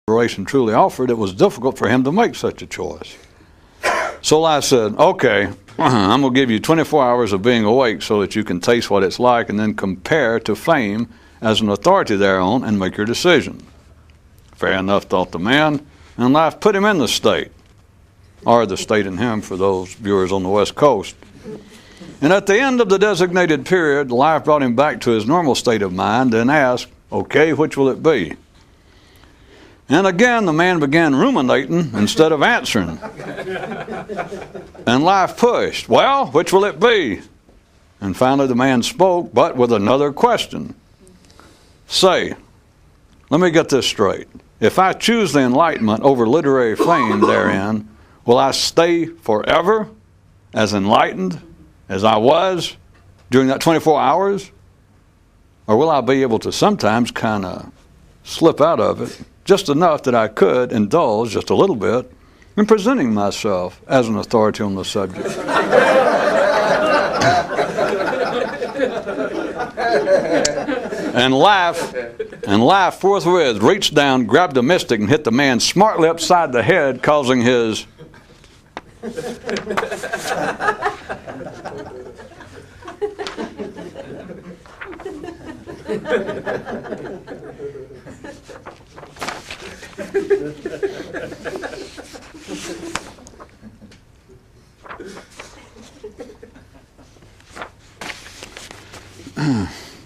liberation truly offered, it was difficult for him to make such a choice. So life said, okay, I'm going to give you 24 hours of being awake so that you can taste what it's like and then compare to fame as an authority thereon and make your decision. Fair enough, thought the man, and life put him in the state, or the state in him for those viewers on the West Coast. And at the end of the designated period, life brought him back to his normal state of mind and asked, okay, which will it be? And again, the man began ruminating instead of answering. And life pushed, well, which will it be? And finally the man spoke, but with another question. Say, let me get this straight. If I choose the enlightenment over literary fame therein, will I stay forever as enlightened as I was during that 24 hours? Or will I be able to sometimes kind of slip out of it just enough that I could indulge just a little bit in presenting myself as an authority on the subject? And life forthwith reached down, grabbed the mystic, and hit the man smartly upside the head, causing his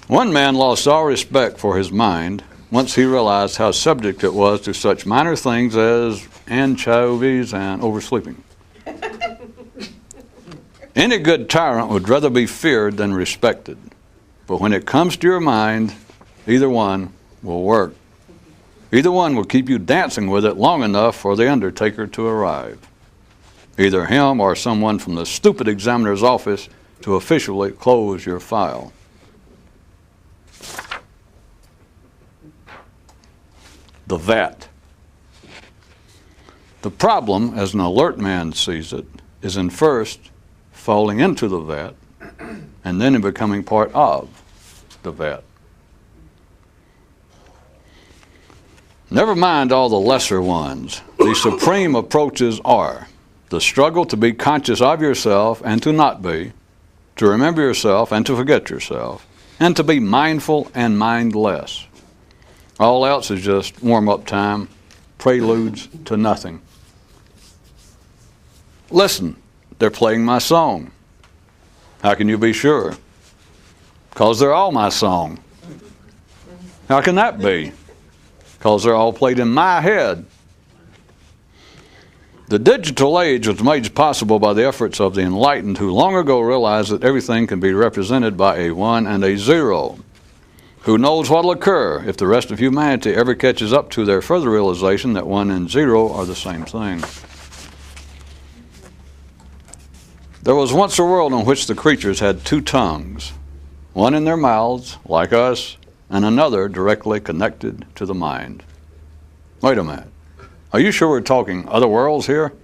One man lost all respect for his mind once he realized how subject it was to such minor things as anchovies and oversleeping. Any good tyrant would rather be feared than respected. But when it comes to your mind, either one will work. Either one will keep you dancing with it long enough for the undertaker to arrive. Either him or someone from the stupid examiner's office to officially close your file. The vat. The problem, as an alert man sees it, is in first falling into the vat and then in becoming part of the vat. Never mind all the lesser ones. The supreme approaches are the struggle to be conscious of yourself and to not be, to remember yourself and to forget yourself, and to be mindful and mindless. All else is just warm-up time, preludes to nothing. Listen, they're playing my song. How can you be sure? Because they're all my song. How can that be? Because they're all played in my head. The digital age was made possible by the efforts of the enlightened who long ago realized that everything can be represented by a 1 and a 0. Who knows what will occur if the rest of humanity ever catches up to their further realization that 1 and 0 are the same thing. There was once a world in which the creatures had 2 tongues, one in their mouths, like us, and another directly connected to the mind. Wait a minute. Are you sure we're talking other worlds here?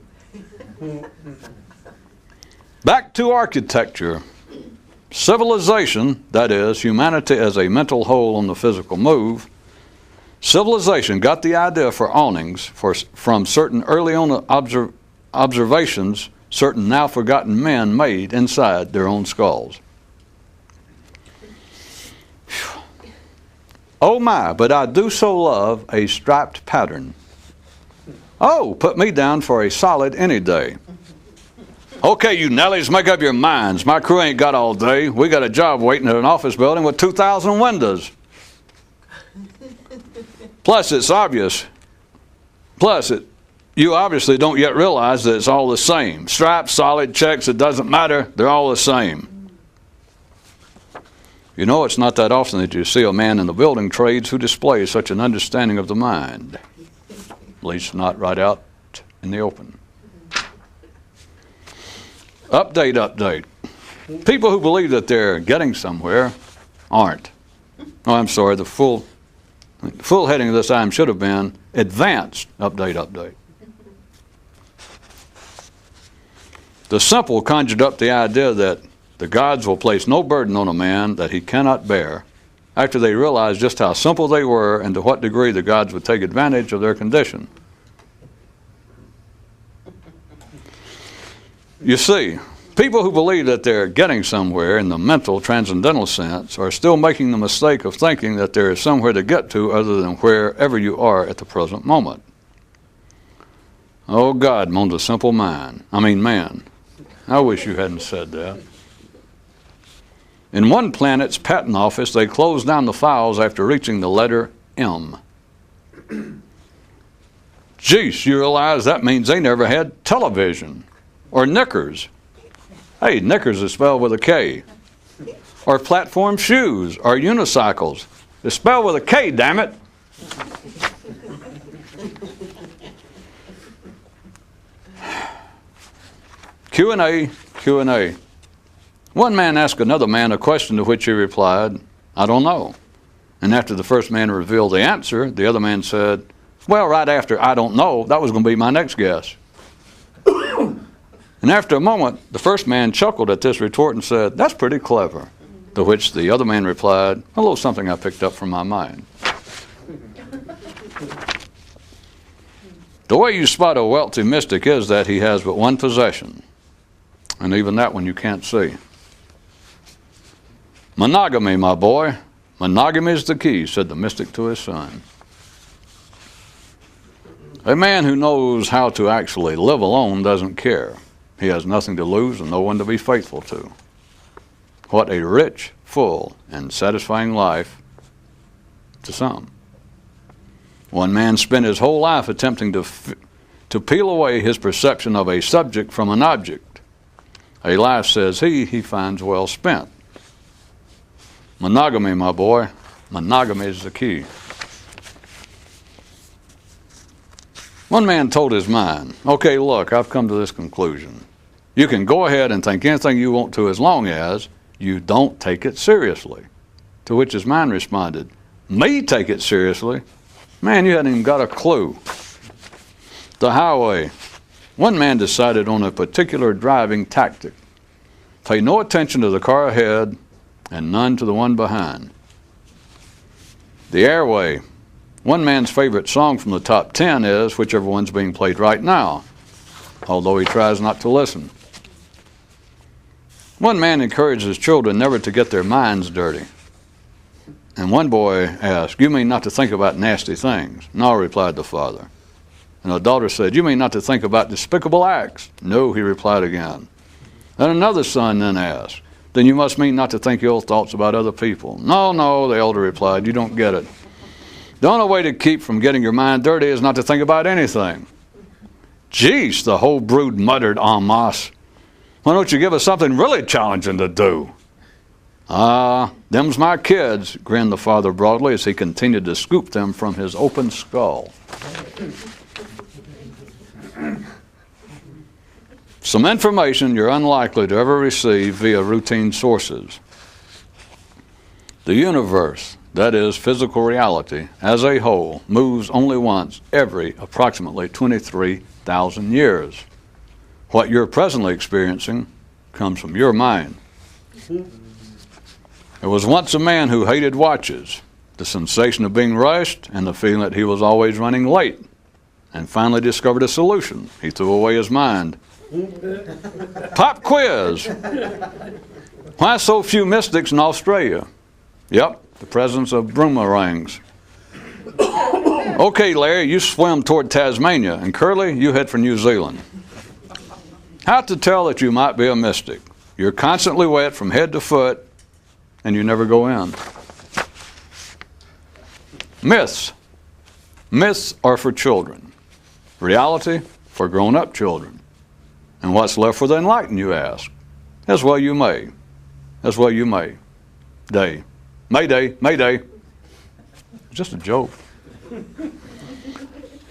Back to architecture. Civilization, that is, humanity as a mental whole on the physical move, civilization got the idea for awnings from certain early on observations certain now forgotten men made inside their own skulls. Oh my, but I do so love a striped pattern. Oh, put me down for a solid any day. Okay, you Nellies, make up your minds. My crew ain't got all day. We got a job waiting at an office building with 2,000 windows. Plus, it's obvious. You obviously don't yet realize that it's all the same. Stripes, solid, checks, it doesn't matter. They're all the same. You know, it's not that often that you see a man in the building trades who displays such an understanding of the mind. At least not right out in the open. Update. People who believe that they're getting somewhere aren't. Oh, I'm sorry, the full heading of this item should have been advanced update. The simple conjured up the idea that the gods will place no burden on a man that he cannot bear, after they realized just how simple they were and to what degree the gods would take advantage of their condition. You see, people who believe that they're getting somewhere in the mental, transcendental sense are still making the mistake of thinking that there is somewhere to get to other than wherever you are at the present moment. Oh, God, moans a simple man. I wish you hadn't said that. In one planet's patent office, they closed down the files after reaching the letter M. Geez, you realize that means they never had television or knickers. Hey, knickers is spelled with a K. Or platform shoes or unicycles. It's spelled with a K, damn it. Q&A. One man asked another man a question to which he replied, I don't know. And after the first man revealed the answer, the other man said, well, right after I don't know, that was going to be my next guess. And after a moment, the first man chuckled at this retort and said, that's pretty clever. To which the other man replied, a little something I picked up from my mind. The way you spot a wealthy mystic is that he has but one possession. And even that one you can't see. Monogamy, my boy. Monogamy is the key, said the mystic to his son. A man who knows how to actually live alone doesn't care. He has nothing to lose and no one to be faithful to. What a rich, full, and satisfying life to some. One man spent his whole life attempting to peel away his perception of a subject from an object. A life, says he finds well spent. Monogamy, my boy. Monogamy is the key. One man told his mind, okay, look, I've come to this conclusion. You can go ahead and think anything you want to as long as you don't take it seriously. To which his mind responded, me take it seriously? Man, you hadn't even got a clue. The highway. One man decided on a particular driving tactic. Pay no attention to the car ahead and none to the one behind. The airway. One man's favorite song from the top 10 is whichever one's being played right now, although he tries not to listen. One man encouraged his children never to get their minds dirty. And one boy asked, you mean not to think about nasty things? No, replied the father. And the daughter said, you mean not to think about despicable acts? No, he replied again. And another son then asked, then you must mean not to think ill thoughts about other people. No, the elder replied, you don't get it. The only way to keep from getting your mind dirty is not to think about anything. Geez, the whole brood muttered en masse. Why don't you give us something really challenging to do? Them's my kids, grinned the father broadly as he continued to scoop them from his open skull. Some information you're unlikely to ever receive via routine sources. The universe, that is, physical reality, as a whole, moves only once every approximately 23,000 years. What you're presently experiencing comes from your mind. There was once a man who hated watches, the sensation of being rushed, and the feeling that he was always running late, and finally discovered a solution. He threw away his mind. Pop quiz. Why so few mystics in Australia? Yep, the presence of boomerangs. Okay, Larry, you swim toward Tasmania, and Curly, you head for New Zealand. How to tell that you might be a mystic? You're constantly wet from head to foot, and you never go in. Myths. Myths are for children. Reality for grown-up children. And what's left for the enlightened, you ask? As well you may. As well you may. Day. Mayday, Mayday. Just a joke.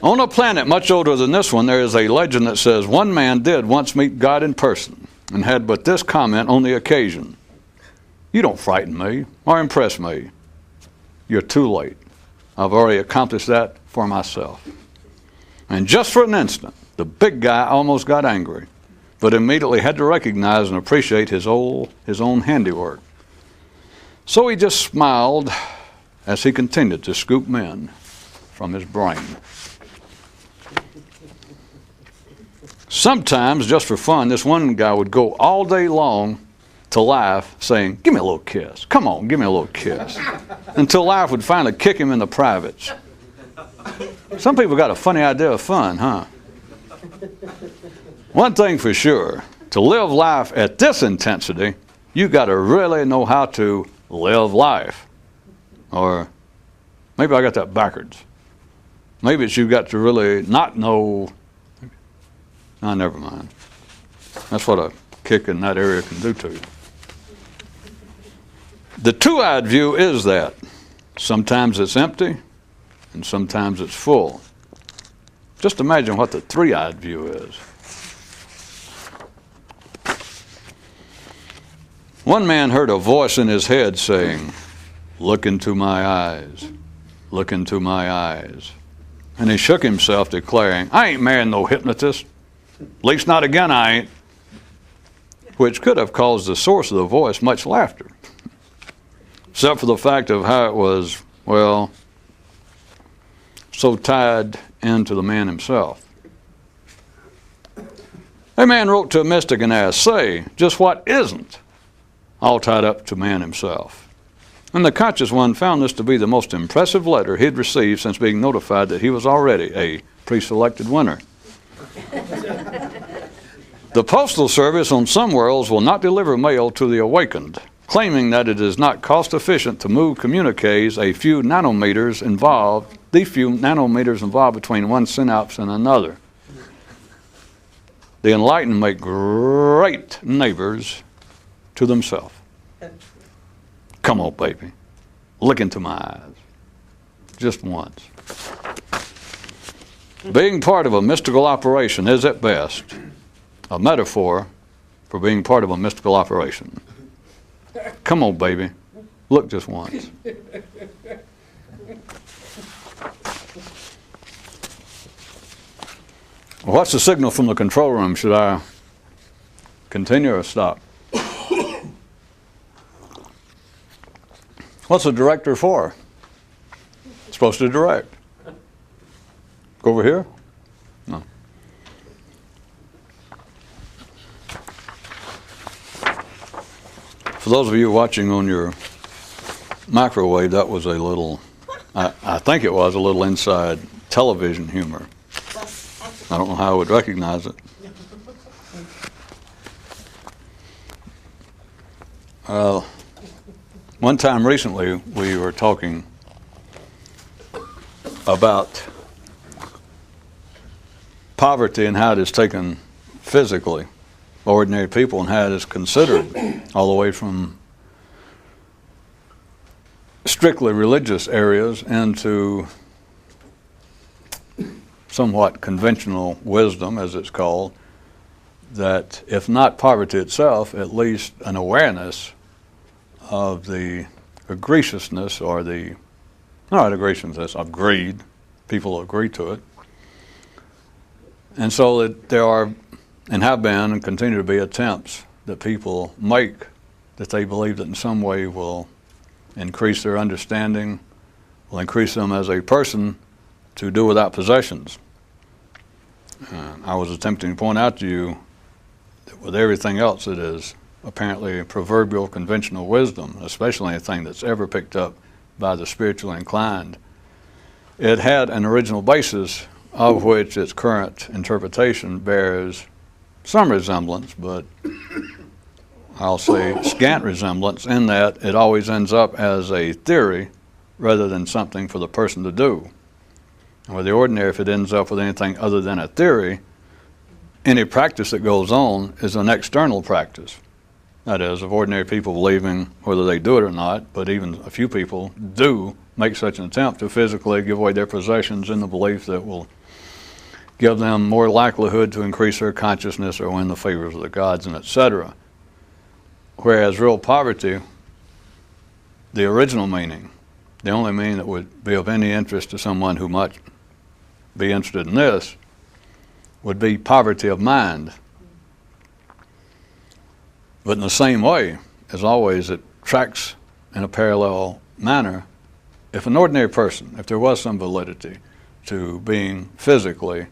On a planet much older than this one, there is a legend that says one man did once meet God in person and had but this comment on the occasion. You don't frighten me or impress me. You're too late. I've already accomplished that for myself. And just for an instant, the big guy almost got angry, but immediately had to recognize and appreciate his own handiwork. So he just smiled as he continued to scoop men from his brain. Sometimes, just for fun, this one guy would go all day long to life saying, "Give me a little kiss. Come on, give me a little kiss." Until life would finally kick him in the privates. Some people got a funny idea of fun, huh? One thing for sure, to live life at this intensity, you got to really know how to live life. Or maybe I got that backwards. Maybe it's you got to really not know. Oh, never mind. That's what a kick in that area can do to you. The two-eyed view is that sometimes it's empty and sometimes it's full. Just imagine what the three-eyed view is. One man heard a voice in his head saying, "Look into my eyes, look into my eyes." And he shook himself, declaring, "I ain't marrying no hypnotist. At least not again, I ain't." Which could have caused the source of the voice much laughter. Except for the fact of how it was, well, so tied into the man himself. A man wrote to a mystic and asked, "Say, just what isn't all tied up to man himself?" And the conscious one found this to be the most impressive letter he'd received since being notified that he was already a pre-selected winner. The Postal Service on some worlds will not deliver mail to the awakened, claiming that it is not cost efficient to move communiques the few nanometers involved between one synapse and another. The enlightened make great neighbors to themselves. Come on, baby. Look into my eyes. Just once. Being part of a mystical operation is at best a metaphor for being part of a mystical operation. Come on, baby. Look just once. What's the signal from the control room? Should I continue or stop? What's the director for? It's supposed to direct. Go over here? No. For those of you watching on your microwave, that was a little, I think it was a little inside television humor. I don't know how I would recognize it. One time recently, we were talking about poverty and how it is taken physically, ordinary people, and how it is considered all the way from strictly religious areas into somewhat conventional wisdom, as it's called, that if not poverty itself, at least an awareness of the egregiousness or the, not egregiousness, of greed. People agree to it. And so that there are, and have been, and continue to be attempts that people make that they believe that in some way will increase their understanding, will increase them as a person to do without possessions. I was attempting to point out to you that with everything else that is apparently proverbial conventional wisdom, especially anything that's ever picked up by the spiritually inclined, it had an original basis of which its current interpretation bears some resemblance, but I'll say scant resemblance, in that it always ends up as a theory rather than something for the person to do. And with the ordinary, if it ends up with anything other than a theory, any practice that goes on is an external practice. That is, of ordinary people believing, whether they do it or not, but even a few people do make such an attempt to physically give away their possessions in the belief that will give them more likelihood to increase their consciousness or win the favors of the gods, and etc. Whereas real poverty, the original meaning, the only meaning that would be of any interest to someone who might be interested in this, would be poverty of mind. But in the same way, as always, it tracks in a parallel manner if an ordinary person, if there was some validity to being physically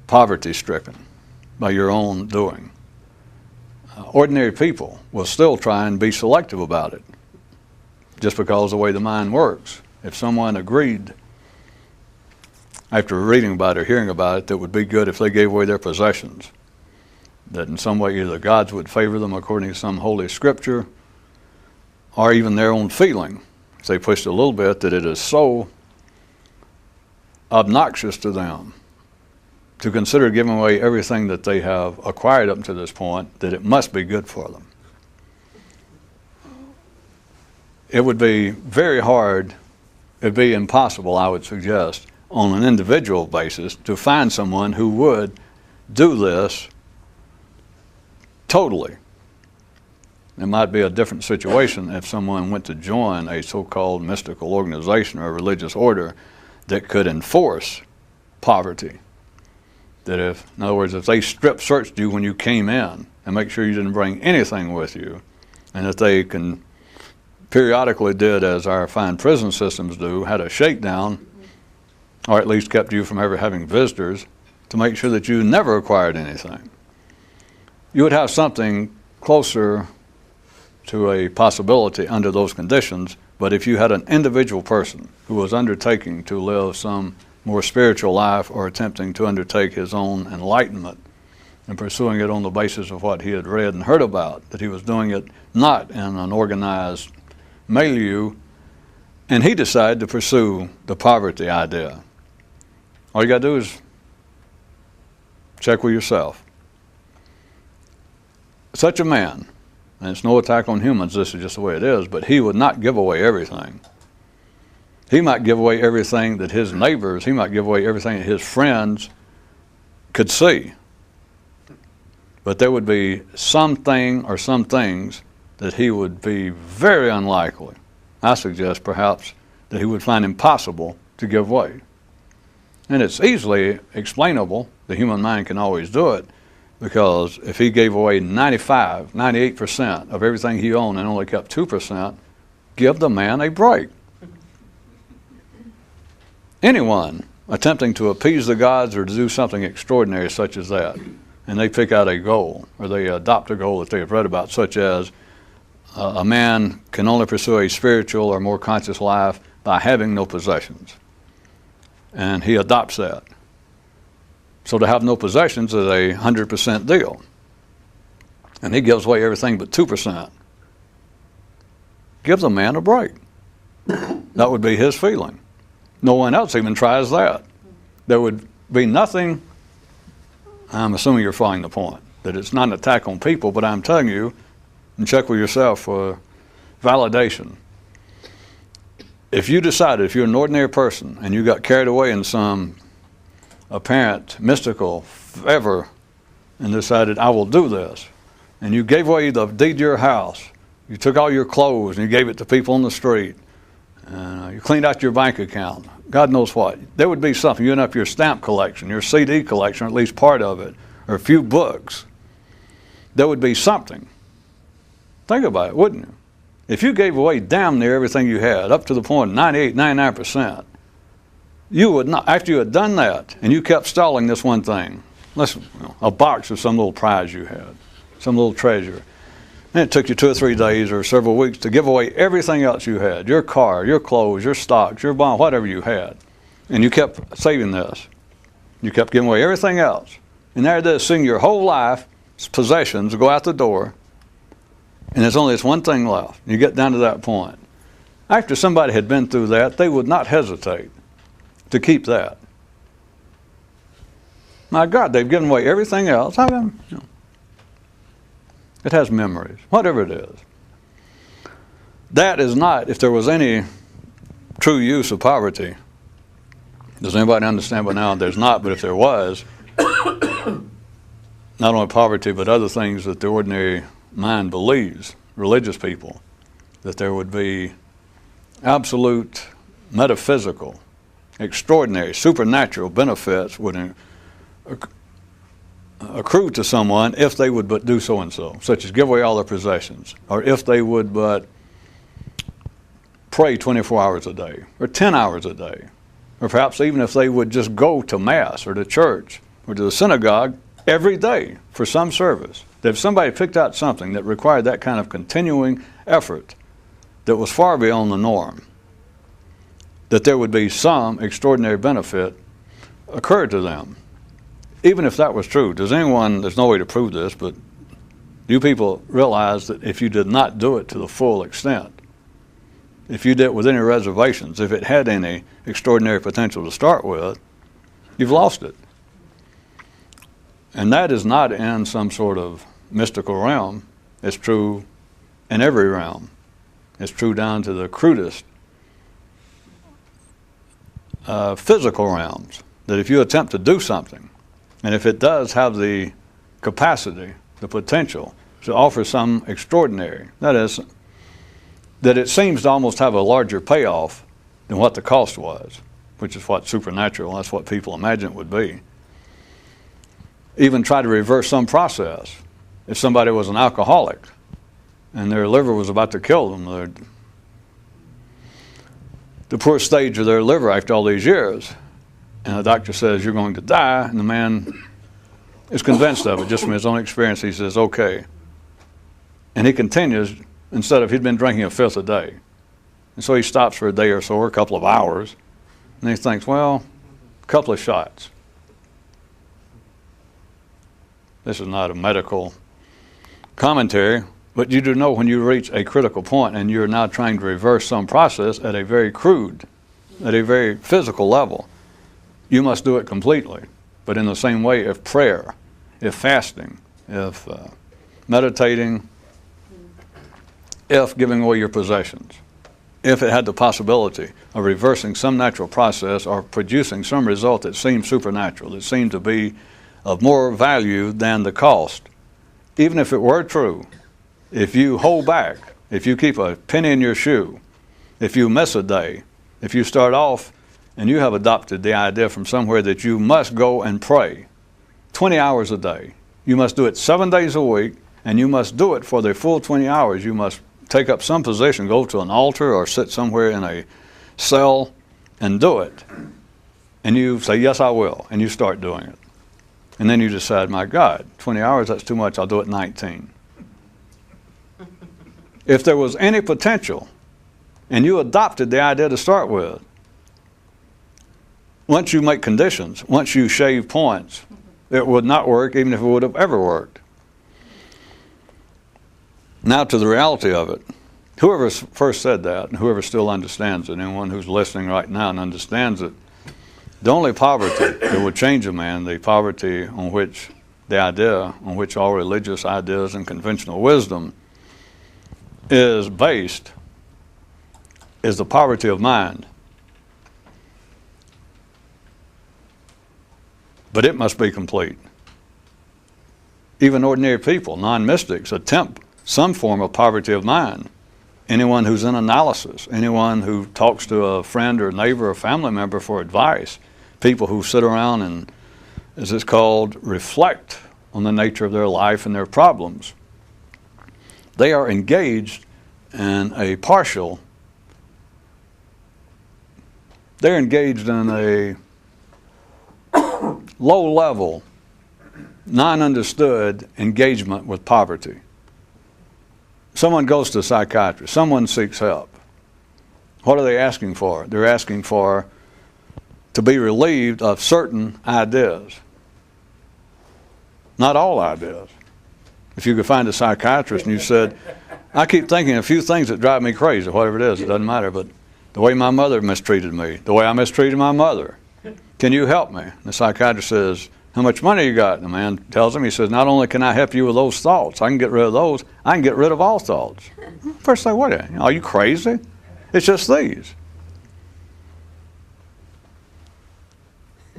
poverty-stricken by your own doing, ordinary people will still try and be selective about it, just because of the way the mind works. If someone agreed, after reading about it or hearing about it, that it would be good if they gave away their possessions, that in some way either gods would favor them according to some holy scripture, or even their own feeling, if they pushed a little bit, that it is so obnoxious to them to consider giving away everything that they have acquired up to this point, that it must be good for them. It would be very hard, it'd be impossible, I would suggest, on an individual basis, to find someone who would do this totally. It might be a different situation if someone went to join a so-called mystical organization or religious order that could enforce poverty. That if, in other words, if they strip searched you when you came in and make sure you didn't bring anything with you, and that they can periodically did, as our fine prison systems do, had a shakedown, or at least kept you from ever having visitors, to make sure that you never acquired anything, you would have something closer to a possibility under those conditions. But if you had an individual person who was undertaking to live some more spiritual life or attempting to undertake his own enlightenment and pursuing it on the basis of what he had read and heard about, that he was doing it not in an organized milieu, and he decided to pursue the poverty idea, all you got to do is check with yourself. Such a man, and it's no attack on humans, this is just the way it is, but he would not give away everything. He might give away everything that his neighbors, he might give away everything that his friends could see. But there would be something or some things that he would be very unlikely, I suggest perhaps, that he would find impossible to give away. And it's easily explainable. The human mind can always do it, because if he gave away 95, 98% of everything he owned and only kept 2%, give the man a break. Anyone attempting to appease the gods or to do something extraordinary such as that, and they pick out a goal, or they adopt a goal that they have read about, such as a man can only pursue a spiritual or more conscious life by having no possessions, and he adopts that. So to have no possessions is a 100% deal, and he gives away everything but 2%. Give the man a break. That would be his feeling. No one else even tries that. There would be nothing. I'm assuming you're following the point, that it's not an attack on people, but I'm telling you, and check with yourself for validation. If you decided, if you're an ordinary person and you got carried away in some apparent mystical fervor and decided, I will do this, and you gave away the deed to your house, you took all your clothes and you gave it to people on the street, and you cleaned out your bank account, God knows what, there would be something. You end up your stamp collection, your CD collection, or at least part of it, or a few books. There would be something. Think about it, wouldn't you? If you gave away damn near everything you had, up to the point of 98, 99%, you would not, after you had done that, and you kept stalling this one thing, a box of some little prize you had, some little treasure, and it took you 2 or 3 days or several weeks to give away everything else you had, your car, your clothes, your stocks, your bond, whatever you had, and you kept saving this. You kept giving away everything else. And there it is, seeing your whole life, possessions go out the door, and there's only this one thing left. You get down to that point. After somebody had been through that, they would not hesitate to keep that. My God, they've given away everything else. It has memories, whatever it is. That is not, if there was any true use of poverty, does anybody understand by now? There's not, but if there was, not only poverty, but other things that the ordinary mind believes, religious people, that there would be absolute metaphysical, extraordinary, supernatural benefits would accrue to someone if they would but do so and so, such as give away all their possessions, or if they would but pray 24 hours a day, or 10 hours a day, or perhaps even if they would just go to Mass or to church or to the synagogue every day for some service, that if somebody picked out something that required that kind of continuing effort that was far beyond the norm, that there would be some extraordinary benefit occur to them. Even if that was true, there's no way to prove this, but you people realize that if you did not do it to the full extent, if you did it with any reservations, if it had any extraordinary potential to start with, you've lost it. And that is not in some sort of mystical realm. It's true in every realm. It's true down to the crudest physical realms, that if you attempt to do something, and if it does have the capacity, the potential to offer some extraordinary, that is, that it seems to almost have a larger payoff than what the cost was, which is what supernatural, that's what people imagine it would be. Even try to reverse some process. If somebody was an alcoholic and their liver was about to kill them, the poor stage of their liver after all these years, and the doctor says, you're going to die, and the man is convinced of it just from his own experience. He says, okay. And he continues, instead of, he'd been drinking a fifth a day. And so he stops for a day or so, or a couple of hours, and he thinks, well, a couple of shots. This is not a medical commentary, but you do know when you reach a critical point and you're now trying to reverse some process at a very crude, at a very physical level, you must do it completely. But in the same way, if prayer, if fasting, if meditating, if giving away your possessions, if it had the possibility of reversing some natural process or producing some result that seemed supernatural, that seemed to be of more value than the cost, even if it were true, if you hold back, if you keep a penny in your shoe, if you miss a day, if you start off and you have adopted the idea from somewhere that you must go and pray 20 hours a day, you must do it 7 days a week, and you must do it for the full 20 hours. You must take up some position, go to an altar or sit somewhere in a cell and do it. And you say, yes, I will, and you start doing it. And then you decide, my God, 20 hours, that's too much, I'll do it 19. If there was any potential, and you adopted the idea to start with, once you make conditions, once you shave points, it would not work even if it would have ever worked. Now to the reality of it. Whoever first said that, and whoever still understands it, anyone who's listening right now and understands it, the only poverty that would change a man, the poverty on which the idea, on which all religious ideas and conventional wisdom is based, is the poverty of mind. But it must be complete. Even ordinary people, non-mystics, attempt some form of poverty of mind. Anyone who's in analysis, anyone who talks to a friend or neighbor or family member for advice, people who sit around and, as it's called, reflect on the nature of their life and their problems, they are engaged in a partial, they're engaged in a low-level, non-understood engagement with poverty. Someone goes to a psychiatrist. Someone seeks help. What are they asking for? They're asking for to be relieved of certain ideas. Not all ideas. If you could find a psychiatrist and you said, I keep thinking a few things that drive me crazy, whatever it is, it doesn't matter, but the way my mother mistreated me, the way I mistreated my mother, can you help me? And the psychiatrist says, how much money you got? And the man tells him, he says, not only can I help you with those thoughts, I can get rid of those, I can get rid of all thoughts. First say, what? Are you crazy? It's just these.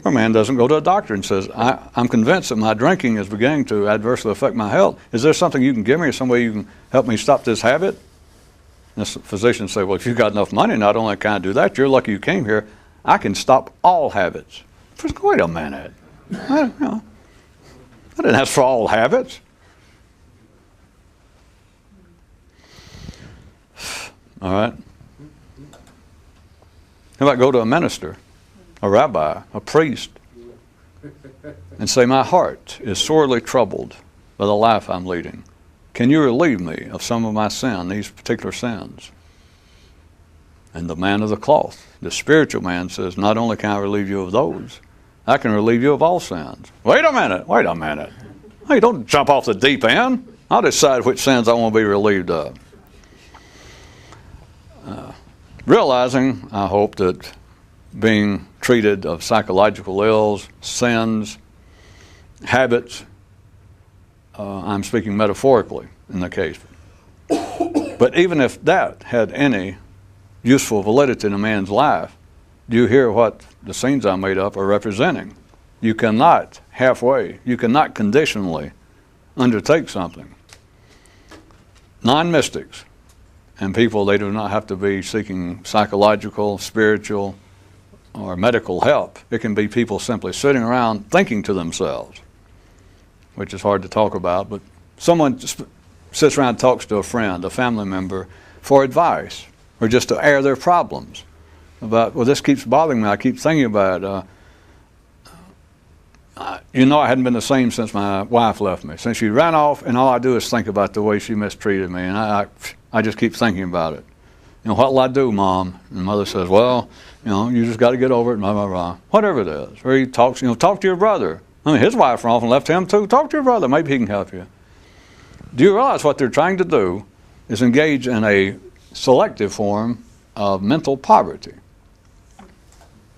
A man doesn't go to a doctor and says, I'm convinced that my drinking is beginning to adversely affect my health. Is there something you can give me or some way you can help me stop this habit? And the physician say, well, if you've got enough money, not only can I do that, you're lucky you came here, I can stop all habits. First, wait a minute. I didn't ask for all habits. All right. How about go to a minister, a rabbi, a priest, and say, my heart is sorely troubled by the life I'm leading. Can you relieve me of some of my sin, these particular sins? And the man of the cloth, the spiritual man, says, not only can I relieve you of those, I can relieve you of all sins. Wait a minute. Hey, don't jump off the deep end. I'll decide which sins I want to be relieved of. Realizing, I hope, that being treated of psychological ills, sins, habits, I'm speaking metaphorically in the case. But even if that had any useful validity in a man's life, do you hear what the scenes I made up are representing? You cannot halfway, you cannot conditionally undertake something. Non-mystics and people, they do not have to be seeking psychological, spiritual, or medical help. It can be people simply sitting around thinking to themselves, which is hard to talk about, but someone sits around and talks to a friend, a family member, for advice, or just to air their problems about, well, this keeps bothering me, I keep thinking about it. I hadn't been the same since my wife left me. Since she ran off, and all I do is think about the way she mistreated me, and I just keep thinking about it. What will I do, Mom? And Mother says, well, you just got to get over it, blah, blah, blah. Whatever it is. Or he talks, talk to your brother. I mean, his wife ran off and left him too. Talk to your brother. Maybe he can help you. Do you realize what they're trying to do is engage in a selective form of mental poverty?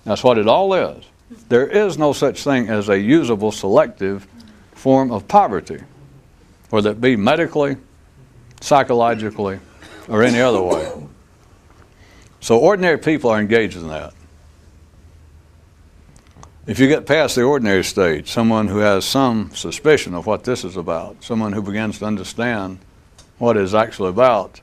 That's what it all is. There is no such thing as a usable selective form of poverty, whether it be medically, psychologically, or any other way. So ordinary people are engaged in that. If you get past the ordinary stage, someone who has some suspicion of what this is about, someone who begins to understand what it's actually about,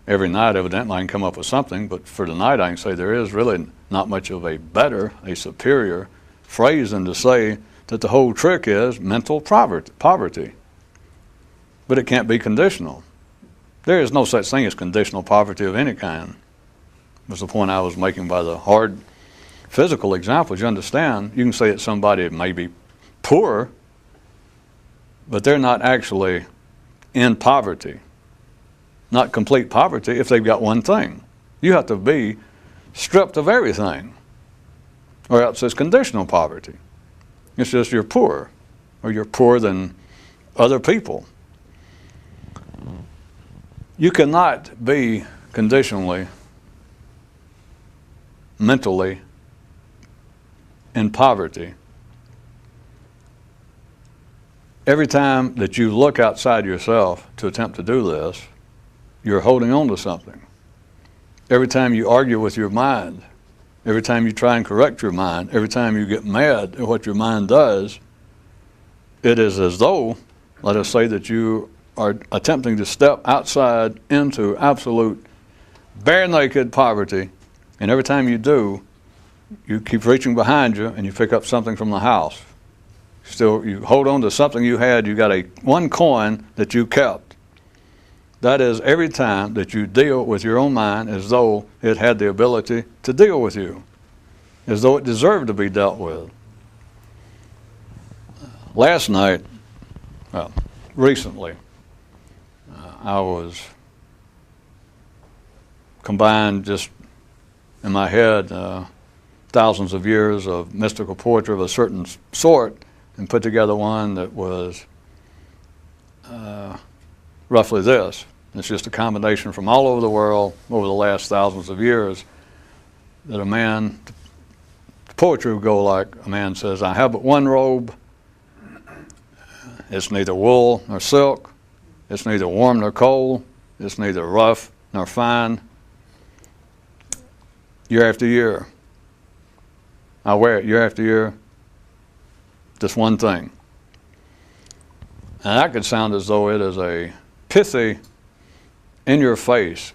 every night evidently I can come up with something, but for tonight I can say there is really not much of a better, a superior phrase than to say that the whole trick is mental poverty. But it can't be conditional. There is no such thing as conditional poverty of any kind. Was the point I was making by the hard physical examples. You understand, you can say that somebody may be poor, but they're not actually in poverty. Not complete poverty if they've got one thing. You have to be stripped of everything, or else it's conditional poverty. It's just you're poor, or you're poorer than other people. You cannot be conditionally, mentally in poverty. Every time that you look outside yourself to attempt to do this, you're holding on to something. Every time you argue with your mind, every time you try and correct your mind, every time you get mad at what your mind does, it is as though, let us say that you are attempting to step outside into absolute bare naked poverty, and every time you do, you keep reaching behind you and you pick up something from the house. Still, you hold on to something you had, you got one coin that you kept. That is, every time that you deal with your own mind as though it had the ability to deal with you, as though it deserved to be dealt with. Last night, recently, I was combined just in my head thousands of years of mystical poetry of a certain sort and put together one that was roughly this. It's just a combination from all over the world over the last thousands of years that a man, the poetry would go like, a man says, I have but one robe. It's neither wool nor silk. It's neither warm nor cold. It's neither rough nor fine. Year after year, I wear it year after year, just one thing. And that could sound as though it is a pithy, in-your-face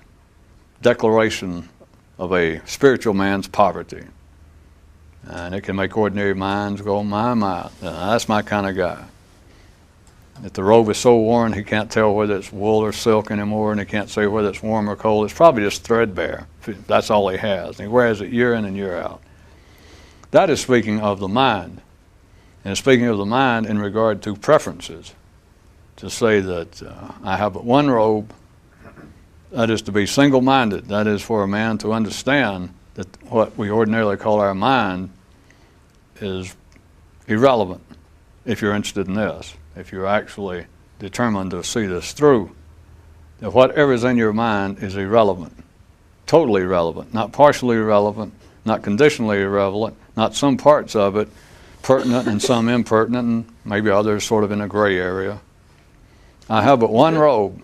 declaration of a spiritual man's poverty. And it can make ordinary minds go, my, that's my kind of guy. If the robe is so worn he can't tell whether it's wool or silk anymore, and he can't say whether it's warm or cold, it's probably just threadbare. That's all he has. And he wears it year in and year out. That is speaking of the mind. And speaking of the mind in regard to preferences. To say that I have but one robe, that is to be single-minded. That is for a man to understand that what we ordinarily call our mind is irrelevant if you're interested in this. If you're actually determined to see this through, that whatever is in your mind is irrelevant, totally irrelevant, not partially irrelevant, not conditionally irrelevant, not some parts of it pertinent and some impertinent, and maybe others sort of in a gray area. I have but one robe.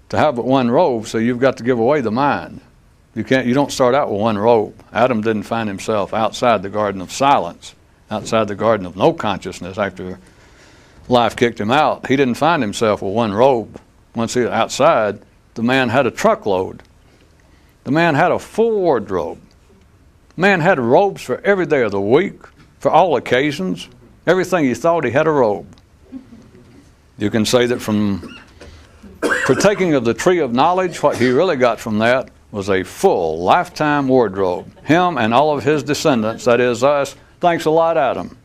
To have but one robe, so you've got to give away the mind. You don't start out with one robe. Adam didn't find himself outside the garden of silence, outside the garden of no consciousness after life kicked him out. He didn't find himself with one robe. Once he was outside, the man had a truckload. The man had a full wardrobe. The man had robes for every day of the week, for all occasions. Everything he thought, he had a robe. You can say that from partaking of the tree of knowledge, what he really got from that was a full lifetime wardrobe. Him and all of his descendants, that is us. Thanks a lot, Adam.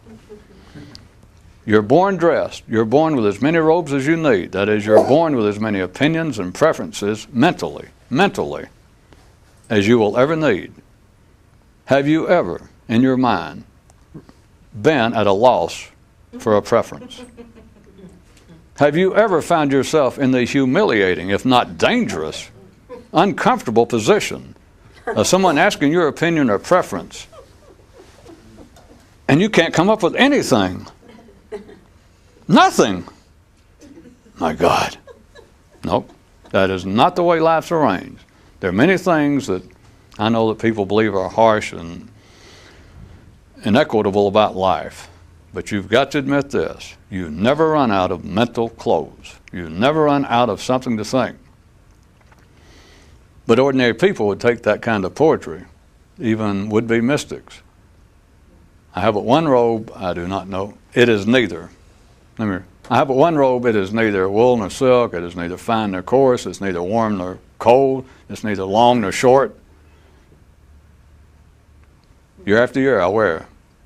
You're born dressed. You're born with as many robes as you need. That is, you're born with as many opinions and preferences mentally, as you will ever need. Have you ever, in your mind, been at a loss for a preference? Have you ever found yourself in the humiliating, if not dangerous, uncomfortable position of someone asking your opinion or preference, and you can't come up with anything? Nothing. My God. Nope. That is not the way life's arranged. There are many things that I know that people believe are harsh and inequitable about life. But you've got to admit this. You never run out of mental clothes. You never run out of something to think. But ordinary people would take that kind of poetry, even would-be mystics. I have but one robe, I do not know. It is neither. I have but one robe, it is neither wool nor silk, it is neither fine nor coarse, it's neither warm nor cold, it's neither long nor short. Year after year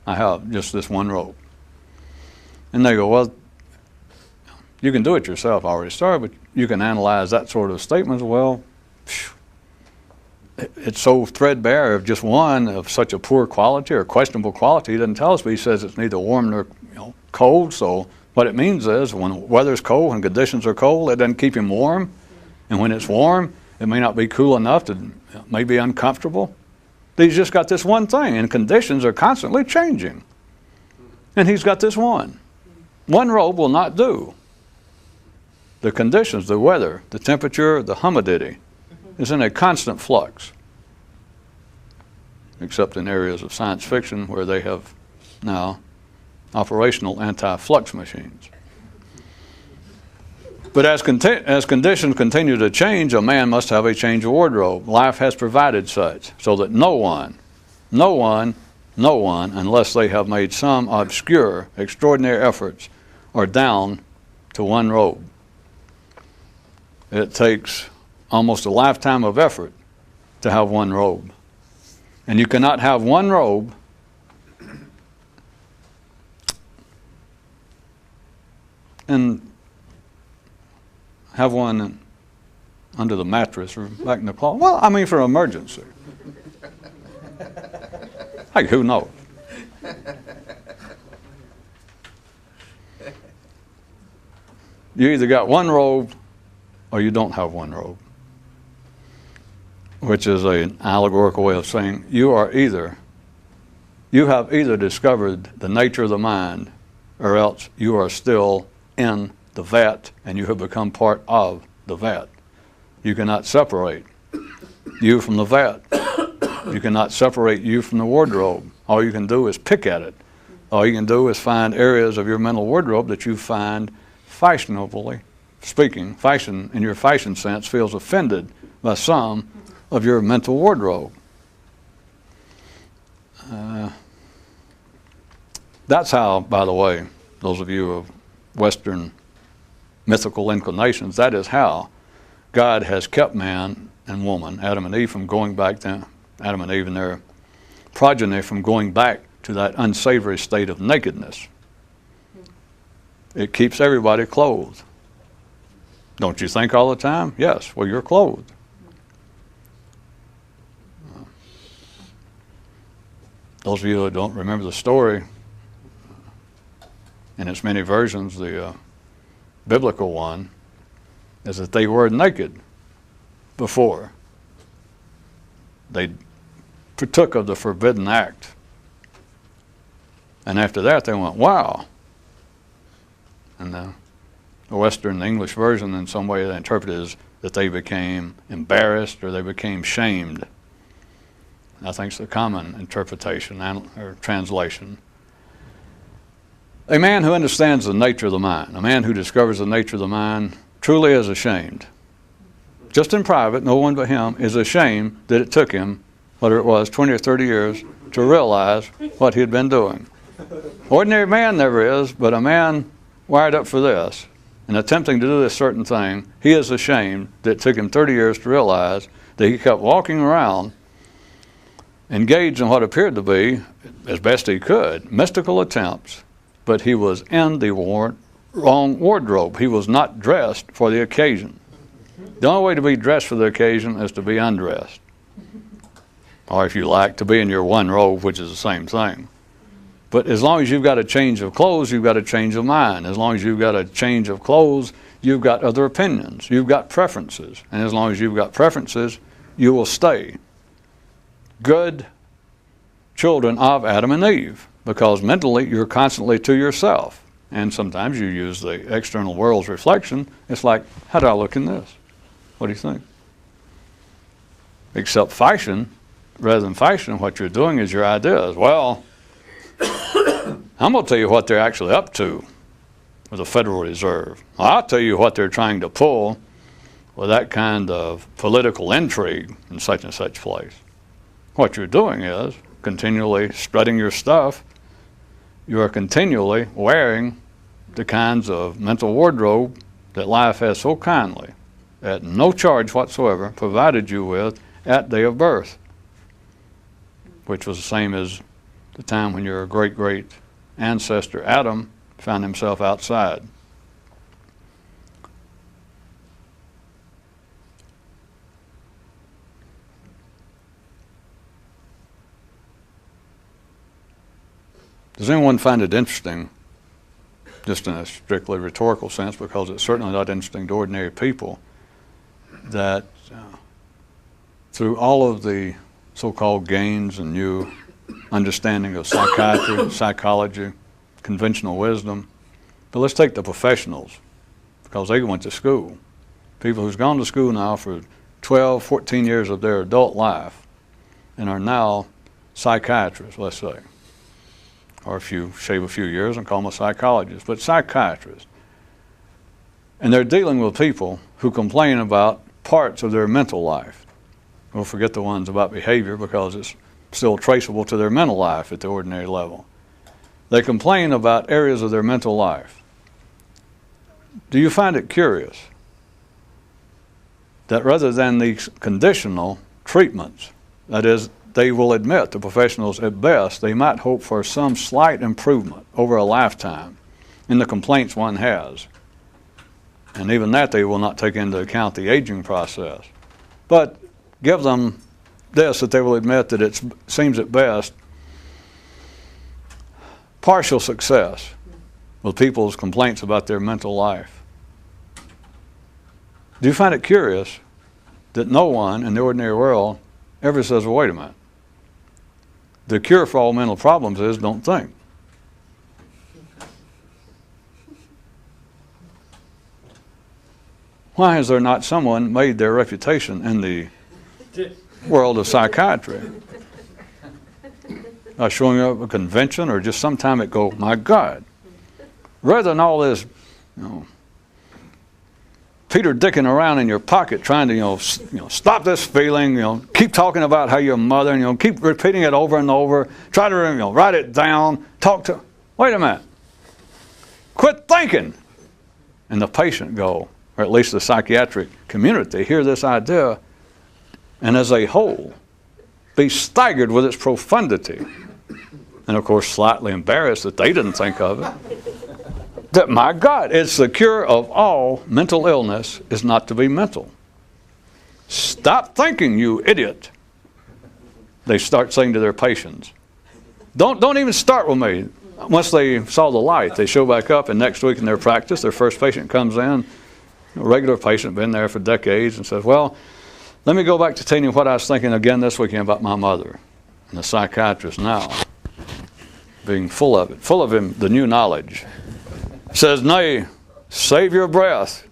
I have just this one robe. And they go, well, you can do it yourself, I already started, but you can analyze that sort of statement as well. It's so threadbare of just one of such a poor quality or questionable quality. He doesn't tell us, but he says it's neither warm nor cold. So what it means is when the weather's cold and conditions are cold, it doesn't keep him warm. And when it's warm, it may not be cool enough to may be uncomfortable. He's just got this one thing, and conditions are constantly changing. And he's got this one. One robe will not do. The conditions, the weather, the temperature, the humidity is in a constant flux, except in areas of science fiction where they have now operational anti-flux machines. But as conditions continue to change, a man must have a change of wardrobe. Life has provided such, so that no one, unless they have made some obscure, extraordinary efforts, are down to one robe. It takes almost a lifetime of effort to have one robe. And you cannot have one robe and have one under the mattress or back in the closet. Well, I mean for an emergency. Hey, who knows? You either got one robe or you don't have one robe, which is an allegorical way of saying you have either discovered the nature of the mind, or else you are still in the vat and you have become part of the vat. You cannot separate you from the vat. You cannot separate you from the wardrobe. All you can do is pick at it. All you can do is find areas of your mental wardrobe that you find fashionably speaking, fashion in your fashion sense feels offended by some of your mental wardrobe. That's how, by the way, those of you of Western mythical inclinations. That is how God has kept man and woman, Adam and Eve, from going back to Adam and Eve and their progeny from going back to that unsavory state of nakedness. It keeps everybody clothed. Don't you think all the time? Yes, well, you're clothed. Those of you who don't remember the story, in its many versions, the biblical one is that they were naked before they partook of the forbidden act. And after that, they went, wow. And the Western English version, in some way, they interpret it as that they became embarrassed or they became shamed. I think it's the common interpretation or translation. A man who understands the nature of the mind, a man who discovers the nature of the mind, truly is ashamed. Just in private, no one but him is ashamed that it took him, whether it was 20 or 30 years, to realize what he had been doing. Ordinary man never is, but a man wired up for this, and attempting to do this certain thing, he is ashamed that it took him 30 years to realize that he kept walking around engaged in what appeared to be, as best he could, mystical attempts, but he was in the wrong wardrobe. He was not dressed for the occasion. The only way to be dressed for the occasion is to be undressed. Or if you like, to be in your one robe, which is the same thing. But as long as you've got a change of clothes, you've got a change of mind. As long as you've got a change of clothes, you've got other opinions. You've got preferences. And as long as you've got preferences, you will stay good children of Adam and Eve, because mentally you're constantly to yourself. And sometimes you use the external world's reflection. It's like, how do I look in this? What do you think? Except fashion, rather than fashion, what you're doing is your ideas. Well, I'm going to tell you what they're actually up to with the Federal Reserve. I'll tell you what they're trying to pull with that kind of political intrigue in such and such place. What you're doing is continually strutting your stuff. You are continually wearing the kinds of mental wardrobe that life has so kindly, at no charge whatsoever, provided you with at day of birth, which was the same as the time when your great-great ancestor Adam found himself outside. Does anyone find it interesting, just in a strictly rhetorical sense, because it's certainly not interesting to ordinary people, that through all of the so-called gains and new understanding of psychiatry, psychology, conventional wisdom, but let's take the professionals, because they went to school. People who's gone to school now for 12, 14 years of their adult life and are now psychiatrists, let's say. Or if you shave a few years and call them a psychologist, but psychiatrists. And they're dealing with people who complain about parts of their mental life. We'll forget the ones about behavior because it's still traceable to their mental life at the ordinary level. They complain about areas of their mental life. Do you find it curious that rather than these conditional treatments, that is, they will admit, the professionals at best, they might hope for some slight improvement over a lifetime in the complaints one has. And even that they will not take into account the aging process. But give them this, that they will admit that it seems at best partial success with people's complaints about their mental life. Do you find it curious that no one in the ordinary world ever says, well, wait a minute. The cure for all mental problems is don't think. Why has there not someone made their reputation in the world of psychiatry? Showing up at a convention or just sometime it go, my God, rather than all this, Peter dicking around in your pocket trying to, stop this feeling, keep talking about how your mother, and, keep repeating it over and over, try to, write it down, wait a minute, quit thinking and the patient go, or at least the psychiatric community, hear this idea, and as a whole, be staggered with its profundity. And of course, slightly embarrassed that they didn't think of it. That, my God, it's the cure of all mental illness is not to be mental. Stop thinking, you idiot. They start saying to their patients. Don't even start with me. Once they saw the light, they show back up, and next week in their practice, their first patient comes in, a regular patient, been there for decades, and says, well, let me go back to telling you what I was thinking again this weekend about my mother. And the psychiatrist now, being full of it, full of the new knowledge, says, nay, save your breath.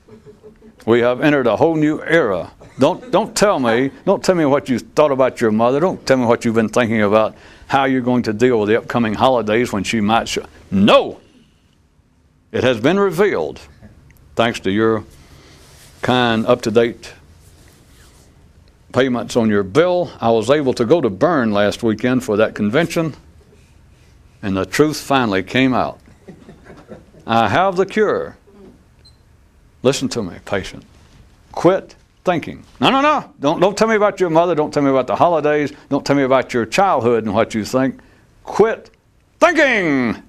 We have entered a whole new era. Don't tell me what you thought about your mother. Don't tell me what you've been thinking about how you're going to deal with the upcoming holidays when she might show. No! It has been revealed, thanks to your kind, up-to-date payments on your bill. I was able to go to Bern last weekend for that convention, and the truth finally came out. I have the cure. Listen to me, patient. Quit thinking. No. Don't tell me about your mother. Don't tell me about the holidays. Don't tell me about your childhood and what you think. Quit thinking.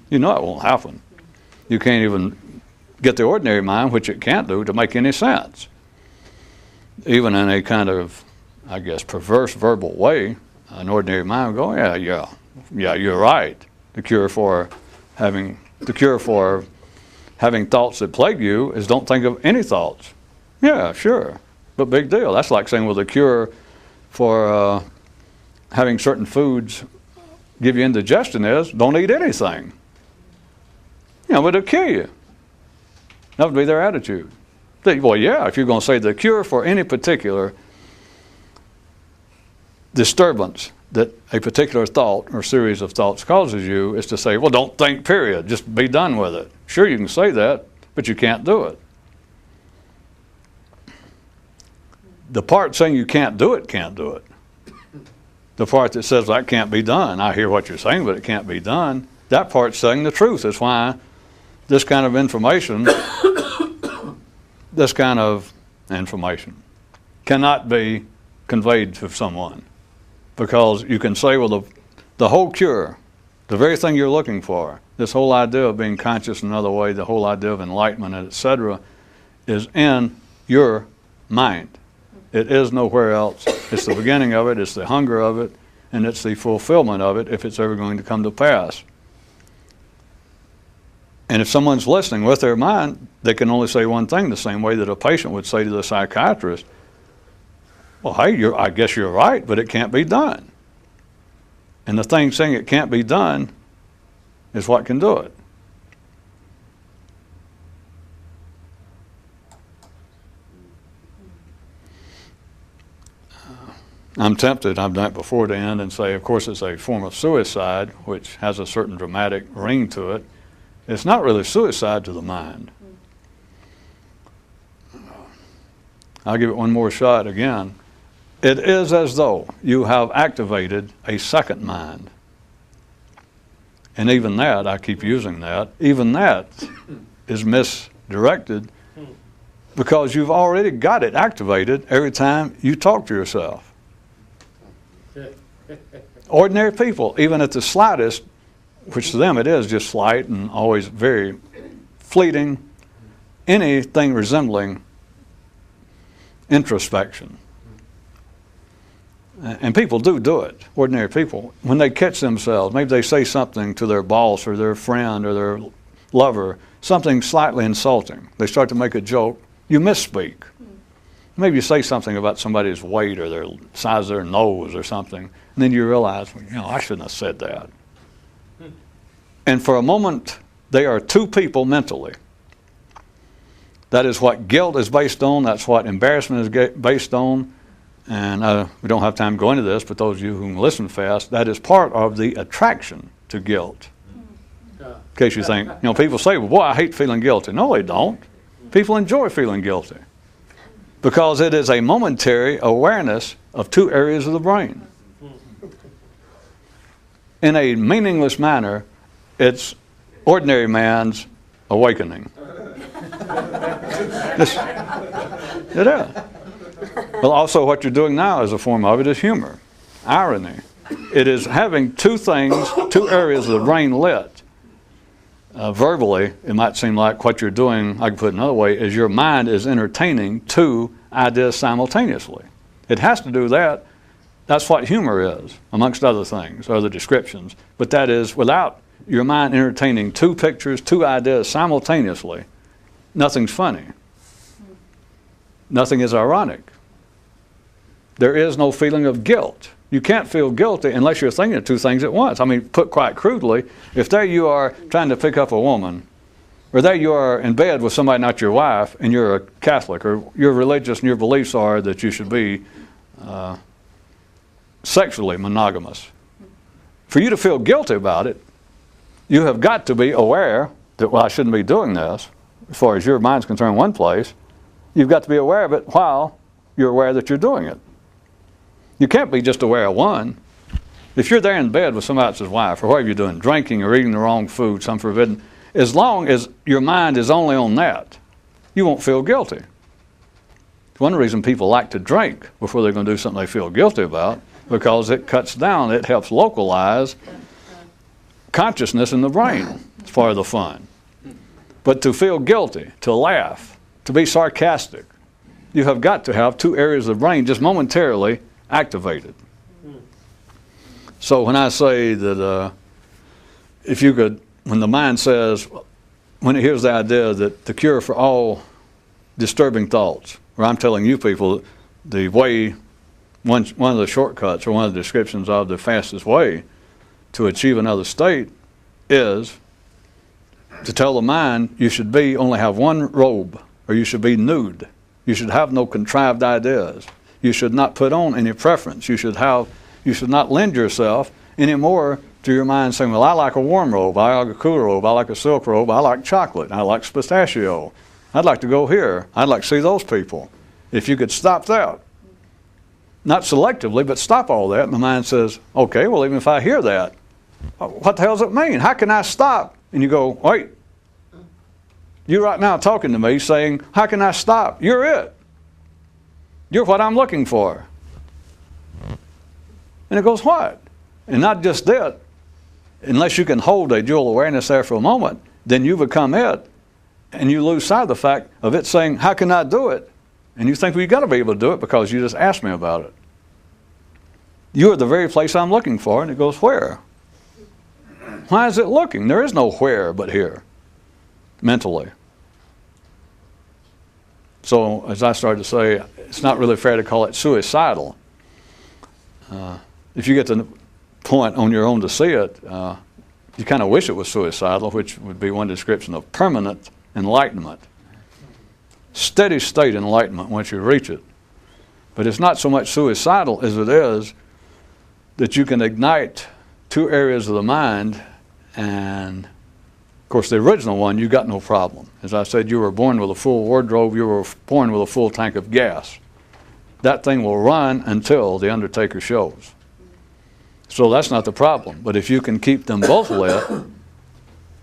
You know it won't happen. You can't even get the ordinary mind, which it can't do, to make any sense. Even in a kind of, I guess, perverse verbal way, an ordinary mind will go, yeah, you're right. The cure for having thoughts that plague you is don't think of any thoughts. Yeah, sure. But big deal. That's like saying, well, the cure for having certain foods give you indigestion is don't eat anything. But it'll kill you. That would be their attitude. Well, yeah, if you're going to say the cure for any particular disturbance that a particular thought or series of thoughts causes you is to say, well, don't think, period. Just be done with it. Sure, you can say that, but you can't do it. The part saying you can't do it, can't do it. The part that says that can't be done, I hear what you're saying, but it can't be done, that part's saying the truth. That's why this kind of information cannot be conveyed to someone. Because you can say, well, the whole cure, the very thing you're looking for, this whole idea of being conscious in another way, the whole idea of enlightenment, etc., is in your mind. It is nowhere else. It's the beginning of it, it's the hunger of it, and it's the fulfillment of it if it's ever going to come to pass. And if someone's listening with their mind, they can only say one thing, the same way that a patient would say to the psychiatrist, well, hey, I guess you're right, but it can't be done. And the thing saying it can't be done is what can do it. I'm tempted, I've done it before, to end and say, of course, it's a form of suicide, which has a certain dramatic ring to it. It's not really suicide to the mind. I'll give it one more shot again. It is as though you have activated a second mind. And even that, I keep using that, even that is misdirected because you've already got it activated every time you talk to yourself. Ordinary people, even at the slightest, which to them it is just slight and always very fleeting, anything resembling introspection. And people do it, ordinary people. When they catch themselves, maybe they say something to their boss or their friend or their lover, something slightly insulting. They start to make a joke. You misspeak. Maybe you say something about somebody's weight or their size of their nose or something, and then you realize, well, I shouldn't have said that. And for a moment, they are two people mentally. That is what guilt is based on. That's what embarrassment is based on. And we don't have time to go into this, but those of you who listen fast, that is part of the attraction to guilt. In case you think, people say, well, boy, I hate feeling guilty. No, they don't. People enjoy feeling guilty because it is a momentary awareness of two areas of the brain. In a meaningless manner, it's ordinary man's awakening. It is. Well, also what you're doing now as a form of it is humor, irony. It is having two things, two areas of the brain lit. Verbally, it might seem like what you're doing, I can put it another way, is your mind is entertaining two ideas simultaneously. It has to do that. That's what humor is, amongst other things, other descriptions. But that is, without your mind entertaining two pictures, two ideas simultaneously, nothing's funny. Nothing is ironic. There is no feeling of guilt. You can't feel guilty unless you're thinking of two things at once. I mean, put quite crudely, if there you are trying to pick up a woman, or there you are in bed with somebody not your wife, and you're a Catholic, or you're religious and your beliefs are that you should be sexually monogamous. For you to feel guilty about it, you have got to be aware that, well, I shouldn't be doing this, as far as your mind's concerned, one place. You've got to be aware of it while you're aware that you're doing it. You can't be just aware of one. If you're there in bed with somebody else's wife, or whatever you're doing, drinking or eating the wrong food, some forbidden, as long as your mind is only on that, you won't feel guilty. It's one reason people like to drink before they're going to do something they feel guilty about, because it cuts down, it helps localize consciousness in the brain. It's part of the fun. But to feel guilty, to laugh, to be sarcastic, you have got to have two areas of the brain just momentarily activated. So when I say that if you could, when the mind says, when it hears the idea that the cure for all disturbing thoughts, or I'm telling you people the way, one of the shortcuts or one of the descriptions of the fastest way to achieve another state is to tell the mind you should be only have one robe, or you should be nude. You should have no contrived ideas. You should not put on any preference. You should not lend yourself anymore to your mind saying, well, I like a warm robe, I like a cool robe, I like a silk robe, I like chocolate, I like pistachio. I'd like to go here. I'd like to see those people. If you could stop that, not selectively, but stop all that, and the mind says, okay, well, even if I hear that, what the hell does it mean? How can I stop? And you go, wait, you right now talking to me saying, how can I stop? You're it. You're what I'm looking for. And it goes, what? And not just that, unless you can hold a dual awareness there for a moment, then you become it, and you lose sight of the fact of it saying, how can I do it? And you think, well, you've got to be able to do it because you just asked me about it. You are the very place I'm looking for, and it goes, where? Why is it looking? There is no where but here, mentally. So, as I started to say, it's not really fair to call it suicidal. If you get to the point on your own to see it, you kind of wish it was suicidal, which would be one description of permanent enlightenment. Steady state enlightenment once you reach it. But it's not so much suicidal as it is that you can ignite two areas of the mind, and of course the original one, you got no problem. As I said, you were born with a full wardrobe, you were born with a full tank of gas. That thing will run until the undertaker shows. So that's not the problem. But if you can keep them both lit,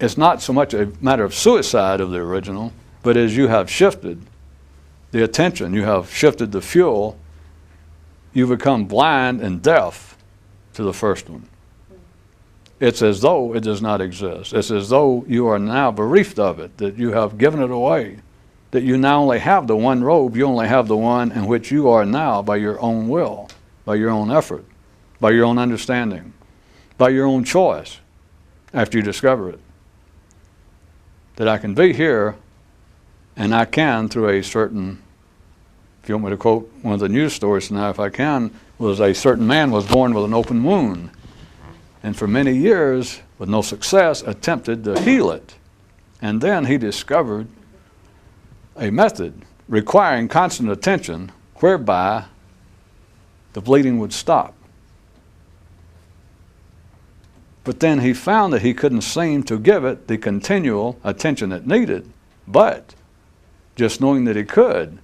it's not so much a matter of suicide of the original, but as you have shifted the attention, you have shifted the fuel, you become blind and deaf to the first one. It's as though it does not exist. It's as though you are now bereft of it, that you have given it away, that you now only have the one robe, you only have the one in which you are now by your own will, by your own effort, by your own understanding, by your own choice after you discover it. That I can be here, and I can through a certain, if you want me to quote one of the news stories now, if I can, was a certain man was born with an open wound, and for many years, with no success, attempted to heal it. And then he discovered a method requiring constant attention whereby the bleeding would stop. But then he found that he couldn't seem to give it the continual attention it needed, but just knowing that he could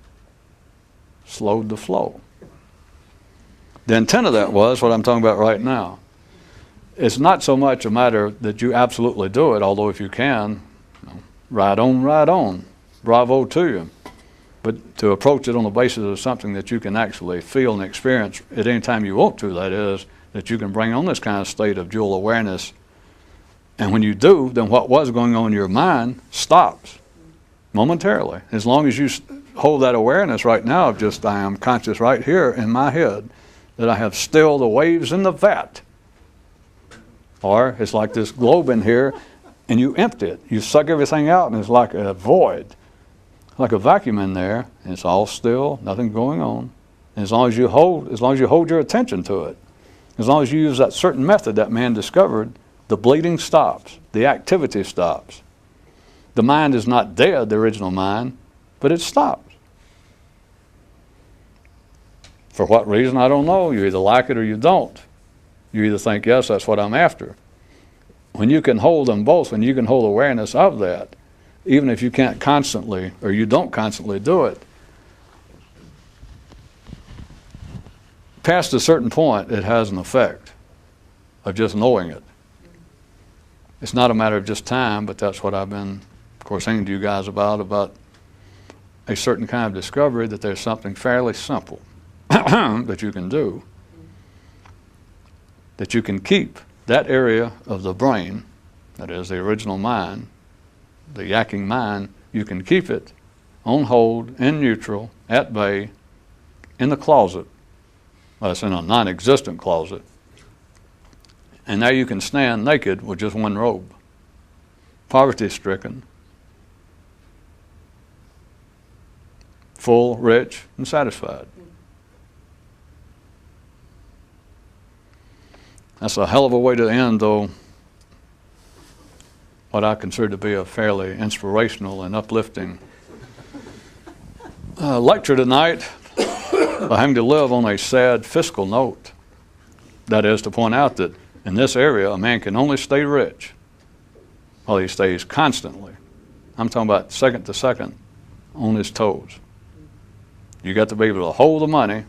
slowed the flow. The intent of that was what I'm talking about right now. It's not so much a matter that you absolutely do it, although if you can, right on, bravo to you. But to approach it on the basis of something that you can actually feel and experience at any time you want to, that is, that you can bring on this kind of state of dual awareness. And when you do, then what was going on in your mind stops momentarily. As long as you hold that awareness right now of just, I am conscious right here in my head, that I have stilled the waves in the vat. Or it's like this globe in here, and you empty it. You suck everything out, and it's like a void, like a vacuum in there, and it's all still, nothing going on. And as long as you hold your attention to it, as long as you use that certain method that man discovered, the bleeding stops, the activity stops. The mind is not dead, the original mind, but it stops. For what reason, I don't know. You either like it or you don't. You either think, yes, that's what I'm after. When you can hold them both, when you can hold awareness of that, even if you can't constantly, or you don't constantly do it, past a certain point, it has an effect of just knowing it. It's not a matter of just time, but that's what I've been, of course, saying to you guys about a certain kind of discovery, that there's something fairly simple that you can do, that you can keep that area of the brain, that is the original mind, the yakking mind, you can keep it on hold, in neutral, at bay, in the closet. Well, it's in a non-existent closet. And now you can stand naked with just one robe, poverty-stricken, full, rich, and satisfied. That's a hell of a way to end, though, what I consider to be a fairly inspirational and uplifting lecture tonight, by having to live on a sad fiscal note. That is, to point out that in this area, a man can only stay rich while he stays constantly, I'm talking about second to second, on his toes. You got to be able to hold the money,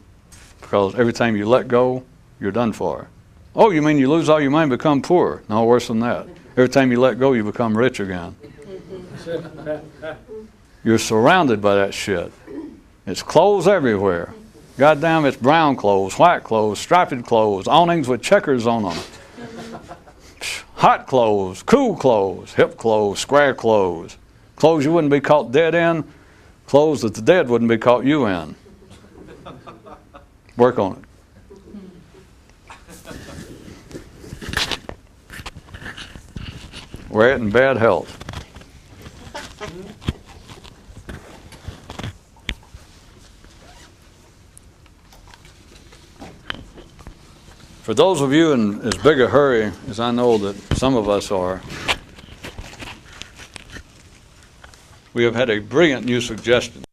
because every time you let go, you're done for. Oh, you mean you lose all your money and become poor? No, worse than that. Every time you let go, you become rich again. You're surrounded by that shit. It's clothes everywhere. Goddamn, it's brown clothes, white clothes, striped clothes, awnings with checkers on them. Hot clothes, cool clothes, hip clothes, square clothes. Clothes you wouldn't be caught dead in, clothes that the dead wouldn't be caught you in. Work on it. Wear it in bad health. For those of you in as big a hurry as I know that some of us are, we have had a brilliant new suggestion.